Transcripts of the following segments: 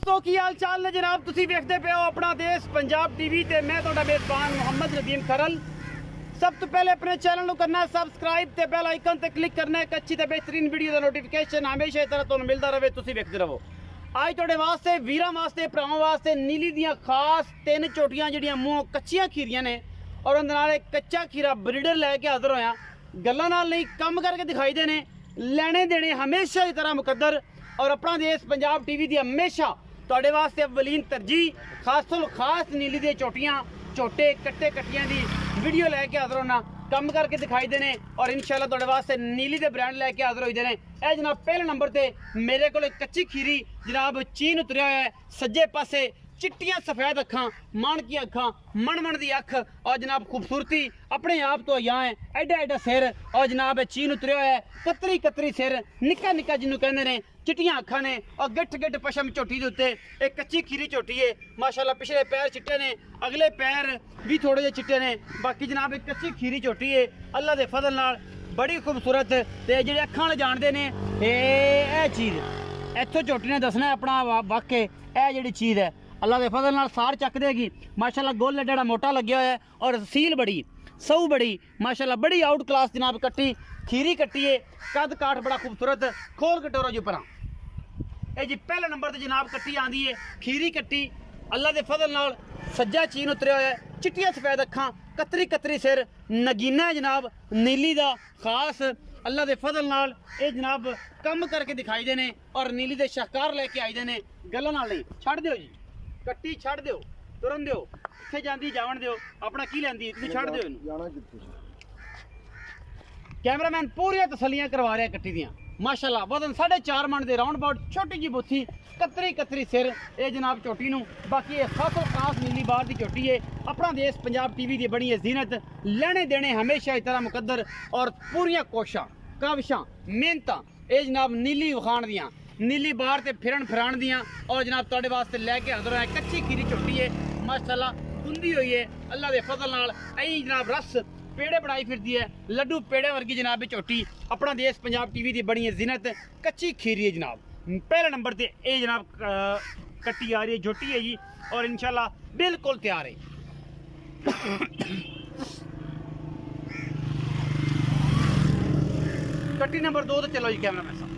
दोस्तों की हाल चाल ने जनाब तुसी देखते पे हो अपना देश पंजाब टीवी ते मैं तुहाडा मेजबान मोहम्मद नदीम खरल। सब तो पहले अपने चैनल को करना है सब्सक्राइब ते बेल आइकन ते क्लिक करना है। अच्छी ते बेहतरीन वीडियो का नोटिफिकेशन हमेशा इस तरह तुहानू मिलता रहे, तुसी देखते रहो। आज तुहाडे वास्ते वीरां वास्ते भरावां वास्ते नीली दियां खास 3 चोटियां जिहड़ियां मूंहों कच्चियां खीरियां ने और उहदे नाल एक कच्चा खीरा ब्रीडर लैके हाज़र होया। गल्लां नाल नहीं काम करके दिखाई देने, लेने देने हमेशा की तरह मुकद्दर और अपना देश पंजाब टीवी की हमेशा तुहाडे वास्ते अवलीन तरजीह खासुल खास नीली दी चोटियां झोटे कट्टे कट्टियां दी वीडियो लैके हाज़र होना, कम करके दिखाई देने और इंशाल्लाह तुहाडे वास्ते नीली दे ब्रांड लैके हाज़र होई देने। ए जनाब पहले नंबर ते मेरे को कच्ची खीरी जनाब चीन उतरिया है, सज्जे पासे चिट्टियां सफेद अखां, माणकी अखां, मन दी अख और जनाब खूबसूरती अपने आप तो यहाँ है। एडा एडा सिर और जनाब चीन उतरिया है, कतरी कतरी सिर, निक्का निक्का जिन्हों कहते हैं, चिट्टियां अखां ने और गिठ गिठ पशम झोटी के उत्ते एक कच्ची खीरी झोटी है। माशाल्लाह पिछले पैर चिट्टे ने, अगले पैर भी थोड़े जे चिट्टे ने, बाकी जनाब एक कच्ची खीरी झोटी है अल्लाह के फजल नाल बड़ी खूबसूरत। तो जेडे अखां वाले जानते हैं ये चीज़ इतों झोटी ने दसना है अपना वाकई यह जी चीज़ है अल्लाह के फजल नाल सार चक देगी। माशाल्लाह गोल एडा मोटा लग्या है और सील बड़ी सऊ बड़ी माशाल्लाह बड़ी आउट क्लास जनाब कट्टी खीरी कट्टी है, कद काठ बड़ा खूबसूरत। खोल कटोरो जी परा ये जी पहले नंबर पर जनाब कट्टी आँदी है खीरी कट्टी अल्लाह के फजल नाल सज्जा चीन उतरिया है, चिट्टियां सफेद अखां, कतरी कतरी सिर, नगीना है जनाब नीली का खास अल्लाह के फजल नाल ये जनाब कम करके दिखाई देने और नीली के शाहकार लैके आई देने। गल्लां नाल नहीं छड़ दिओ जी, कट्टी छड़ दिओ, तुरन दिओ, कित्थे जांदी जावन दिओ, अपना की लैंदी तुसीं छड़ दिओ इहनूं। कैमरामैन पूरी तसलियां करवा रहा कट्टी दियां माशाल्लाह। वजन 4.5 मन के राउंड अबाउट, छोटी जी बुथी, कतरी कतरी सिर ये जनाब चोटी नूं। बाकी ये खासो खास नीली बार की चोटी है अपना देश पंजाब टीवी की बड़ी है जीनत। लेने देने हमेशा इस तरह मुकद्दर और पूरियां कोशां काविशां मेहनतां ये जनाब नीली वखाण दियां, नीली बार ते फिरन फिराण दियां और जनाब तुहाडे वास्ते लैके हाज़र है। कच्ची खीरी चोटी है माशाल्लाह, गुंदी हुई है अल्लाह के फजल नाल। ऐ जनाब रस पेड़े बनाई फिरती है, लड्डू पेड़े वर्गी जनाब चोटी अपना देश पंजाब टीवी की बड़ी है जीनत। कच्ची खीरी है जनाब पहले नंबर पर ये जनाब कट्टी आ रही है, झोटी है जी और इंशाल्लाह बिल्कुल तैयार है। कट्टी नंबर 2 तो चलो जी कैमरा मैन साहब,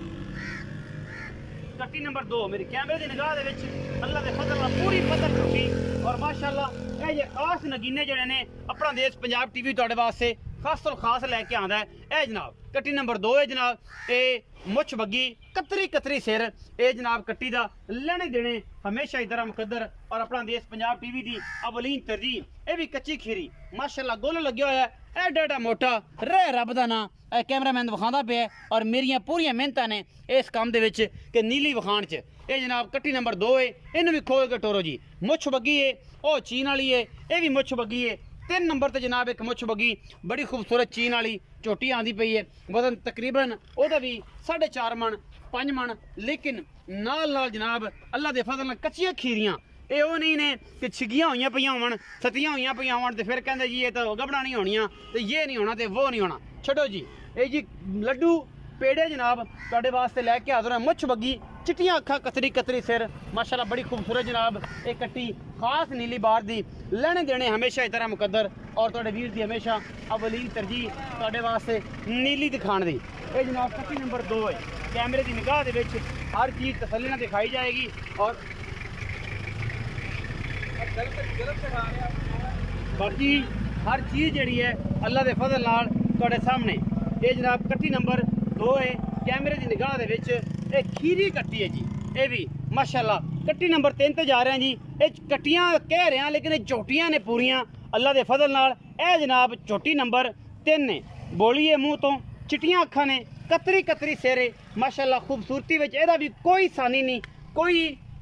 कट्टी नंबर 2 मेरी कैमरे की निगाह अल्लाह के फजल नाल पूरी पत्थर झोटी और माशाल्लाह ये खास नगीने जड़े ने अपना देश पंजाब टीवी तुहाडे वास्ते खासो खास लैके आंदा है। ए जनाब कट्टी नंबर 2 है जनाब, ये मुछ बग्गी कतरी कतरी सिर ये जनाब कट्टी दा लेने देने हमेशा इस तरह मुकद्दर और अपना देश पंजाब टीवी की अवलीन तरजीह। ये भी कच्ची खीरी माशाल्लाह गोल लग्या होया है, एडा एडा मोटा रह रब दा ना कैमरामैन विखांदा पे और मेरिया पूरियां मेहनतां ने इस काम दे विच कि नीली विखाण च। ये जनाब कट्टी नंबर 2 है, इन्हू भी खोल के टोरो जी। मुछ बग्गी है ओ चीन वाली है, ये भी मुछ बग्गी है। 3 नंबर पर जनाब एक मुछ बग्गी बड़ी खूबसूरत चीन वाली चोटी आंदी पई है। वजन तकरीबन ओदा भी 4.5 मन 5 मन, लेकिन नाल नाल जनाब अल्लाह के फजल नाल कच्चियां खीरियां ये वो नहीं ने कि छिगियां हुई पे होवन सतियां हुई पे होवन तो फिर कहते जी ये तो गबड़ा नहीं होनियां तो ये नहीं होना तो वो नहीं होना। छड़ो जी ये जी लड्डू पेड़े जनाब तुहाडे वास्ते लैके हाज़र है। मुछ बग्गी चिट्टियां अखां, कतरी कतरी सिर माशाल्लाह बड़ी खूबसूरत जनाब एक कट्टी खास नीली बार दी। लेने देने हमेशा इस तरह मुकद्दर और तुहाडे वीर दी हमेशा अवलीन तरजीह तुहाडे वास्ते नीली दिखाण दी। ये जनाब कट्टी नंबर 2 है, कैमरे की निगाह दे विच हर चीज़ तसल्ली नाल दिखाई जाएगी और बाकी हर चीज़ जी है अल्लाह के फजल नाल तुहाडे सामने। ये जनाब कट्टी नंबर 2 है, कैमरे की निगाह दे विच एक खीरी कट्टी है जी। ये भी माशाल्लाह कट्टी नंबर 3 ते जा रहे हैं जी। ये कट्टियां कह रहे हैं लेकिन ये चोटियां ने पूरियां अल्लाह के फजल नाल। ए जनाब चोटी नंबर 3 ने बोली है मूँह तो, चिट्टियां अखां ने, कतरी कतरी सिर है माशाल्लाह। खूबसूरती विच एदा भी कोई सानी नहीं, कोई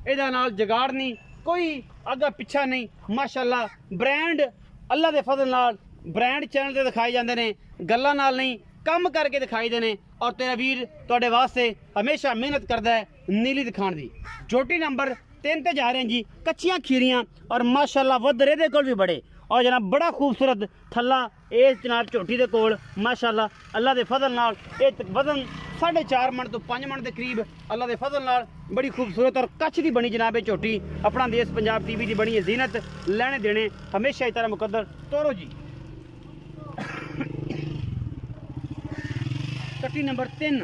एदा नाल जगाड़ नहीं, कोई अगा पिछा नहीं माशाल्लाह। ब्रांड अल्लाह के फजल नाल ब्रांड चैनल ते दिखाए जाते हैं, गल्लां नाल नहीं कम करके दिखाई देने और तेरा वीर तुहाडे वास्ते हमेशा मेहनत करता है नीली दिखाण दी। झोटी नंबर 3 ते जा रहे हैं जी, कच्चियां खीरियां और माशाल्लाह वधर एहदे कोल भी बड़े और जनाब बड़ा खूबसूरत थल्ला इस जनाब झोटी दे कोल माशाल्लाह अल्लाह के फजल नाल वजन 4.5 मन तो 5 मन के करीब अल्लाह के फजल नाल बड़ी खूबसूरत और कच्छ की बनी जनाब झोटी अपना देश पंजाब टीवी की बनी है जीनत लेने देने हमेशा इस तरह मुकद्दर तोरो जी। कट्टी नंबर 3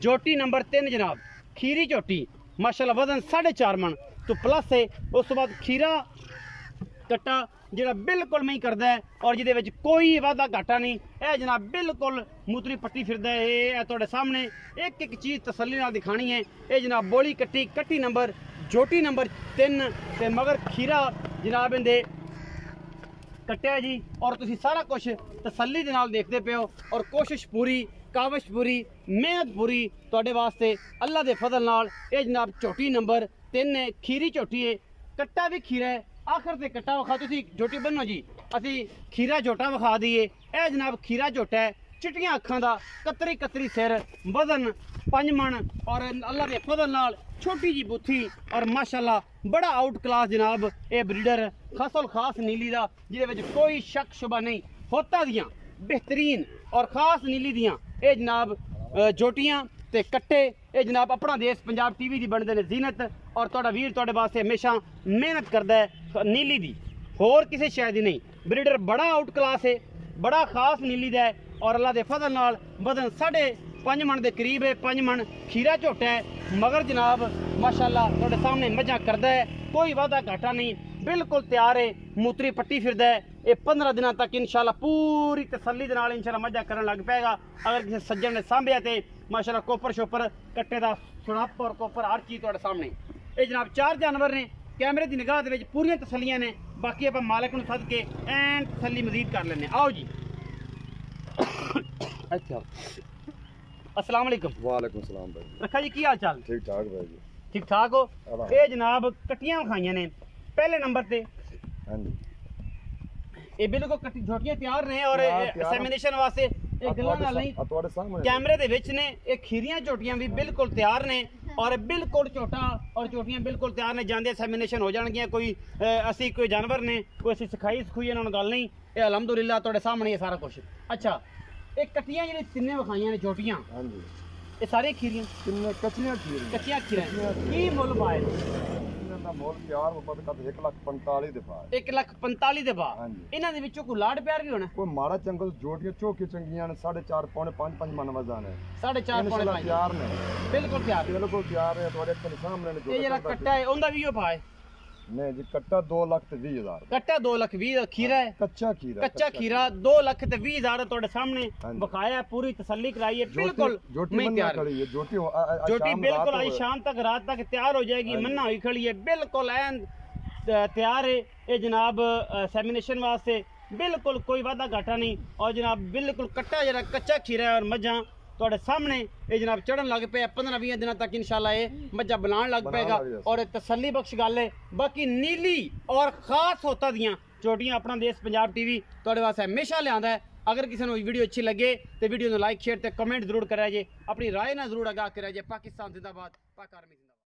झोटी नंबर 3 जनाब खीरी झोटी माशाल्लाह वजन 4.5 मन तो प्लस है। उस तो बाद खीरा कट्टा ਜਿਹੜਾ बिल्कुल नहीं करता है और जिहदे विच कोई वाधा घाटा नहीं है जनाब बिल्कुल मूतरी पट्टी फिरदा है। ये तुहाडे सामने एक एक चीज़ तसल्ली नाल दिखानी है। ये जनाब बोली कट्टी नंबर झोटी नंबर 3 ते मगर खीरा जनाब इहदे कट्टिया जी और तुसीं सारा कुछ तसल्ली दे नाल देखदे पे हो और कोशिश पूरी काविश पूरी मेहनत पूरी तुहाडे वास्ते अल्लाह दे फजल नाल। ये जनाब झोटी नंबर 3 है खीरी झोटी है कट्टा भी खीरा है आखिर से कट्टा विखा तुसी झोटी बनो जी असी खीरा झोटा विखा दईए। यह जनाब खीरा झोटा है चिट्टियां अखां दा कतरी सिर वजन 5 मन और अल्लाह के फजल नाल छोटी जी बुथी और माशाल्लाह बड़ा आउट क्लास जनाब ये ब्रीडर खसल खास नीली दा जिहदे विच कोई शक शुबा नहीं होता दियां बेहतरीन और खास नीली दियां ये जनाब झोटियां ते कट्टे ये जनाब अपना देश पंजाब टीवी की बनते हैं जीनत और तुहाडा वीर तुहाडे वास्ते हमेशा मेहनत करता है नीली दी होर किसी शायद ही नहीं। ब्रीडर बड़ा आउट क्लास है बड़ा खास नीली दा है और अल्लाह के फजल नाल वजन 5.5 मन के करीब है 5 मन खीरा झोटा है मगर जनाब माशाल्लाह तुहाडे सामने मजा करता है कोई वादा घाटा नहीं बिल्कुल तैयार है मूतरी पट्टी फिरदा है। ये 15 दिनों तक इंशाल्लाह पूरी तसल्ली दे नाल इंशाल्लाह मजा करन लग पेगा अगर किसी सज्जन ने सांभिया ते माशाल्लाह कोपर शोपर कट्टे दा सुनप और कोपर हर चीज़ तुहाडे सामने। ये जनाब 4 जानवर ने कैमरे की निगाह दे विच पूरियां तसल्लियां ने बाकी आपां मालिक नूं सद के एन तसल्ली मजीद कर लैने। आओ जी अच्छा अस्सलाम वालेकुम। वालेकुम सलाम भाई। रखा जी की हाल चाल? ठीक ठाक भाई जी। ठीक ठाक हो? ये जनाब कट्टियां खाइयां ने पहले नंबर ते। हां जी ये बिल्कुल कट्टी झोटियां तैयार ने और एग्जामिनेशन वास्ते ये गल्लां नाल नहीं तुहाडे सामने कैमरे दे विच ने ये खीरियां झोटियां भी बिल्कुल तैयार ने और बिल्कुल झोटा और झोटियां बिल्कुल तैयार ने जांदे एग्जामिनेशन हो जाणगियां कोई असी कोई जानवर ने कोई असी सिखाई सखुई इन्हां नूं गल नहीं ये अलहमदुलिल्लाह तुहाडे सामने ये सारा कुछ। अच्छा ये कट्टियां जेहड़ी तिन्ने विखाइयां ने झोटियां हां जी ये सारी खीरियां किन्ने कच्चियां खीर कच्चियां खीरां की मुੱਲ पाए ਇਹਨਾਂ ਦਾ ਮੁੱਲ ਤਿਆਰ ਮੁੱਲ ਕਦ 1,45,000 ਦੇ ਬਾਅਦ 1,45,000 ਦੇ ਬਾਅਦ ਇਹਨਾਂ ਦੇ ਵਿੱਚੋਂ ਕੋਈ ਲਾੜ ਪਿਆਰ ਵੀ ਹੋਣਾ ਕੋਈ ਮਾੜਾ ਚੰਗਲ ਜੋਟੀਆਂ ਝੋਕੀ ਚੰਗੀਆਂ ਨੇ 4.5 ਪੌਣੇ 5 ਮਨ ਵਜ਼ਨ ਹੈ 4.5 ਪੌਣੇ 5 ਤਿਆਰ ਨੇ ਬਿਲਕੁਲ ਤਿਆਰ ਬਿਲਕੁਲ ਤਿਆਰ ਹੈ ਤੁਹਾਡੇ ਅੱਖਾਂ ਸਾਹਮਣੇ ਨੇ ਇਹ ਜਿਹੜਾ ਕੱਟਾ ਹੈ ਉਹਦਾ ਵੀ ਉਹ ਪਾਏ ਨਹੀਂ ਜੀ ਕੱਟਾ 2,20,000 ਕੱਟਾ 2,20,000 ਖੀਰਾ है कच्चा खीरा 2,20,000 ਤੁਹਾਡੇ ਸਾਹਮਣੇ ਵਿਖਾਇਆ पूरी तसल्ली कराई है बिल्कुल जोटी बिल्कुल आज शाम तक रात तक तैयार हो जाएगी मन्ना हुई खड़ी है बिल्कुल एन तैयार है ये जनाब सेमिनेशन वास्ते बिल्कुल कोई वादा घाटा नहीं और जनाब बिल्कुल कट्टा जरा कच्चा खीरा है और मझा तुहाडे सामने ये जनाब चढ़न लग पे 15-20 दिनों तक इंशाल्लाह ये मज्जा बनान लग पेगा और तसल्ली बख्श गल है। बाकी नीली और खास होता दियां झोटियां अपना देश पंजाब टीवी तुहाडे वास्ते हमेशा लिआंदा है। अगर किसी को वीडियो अच्छी लगे तो वीडियो को लाइक शेयर ते कमेंट जरूर करा जे अपनी राय ना जरूर आगाह करा जे। पाकिस्तान जिंदाबाद पाक आर्मी जिंदाबाद।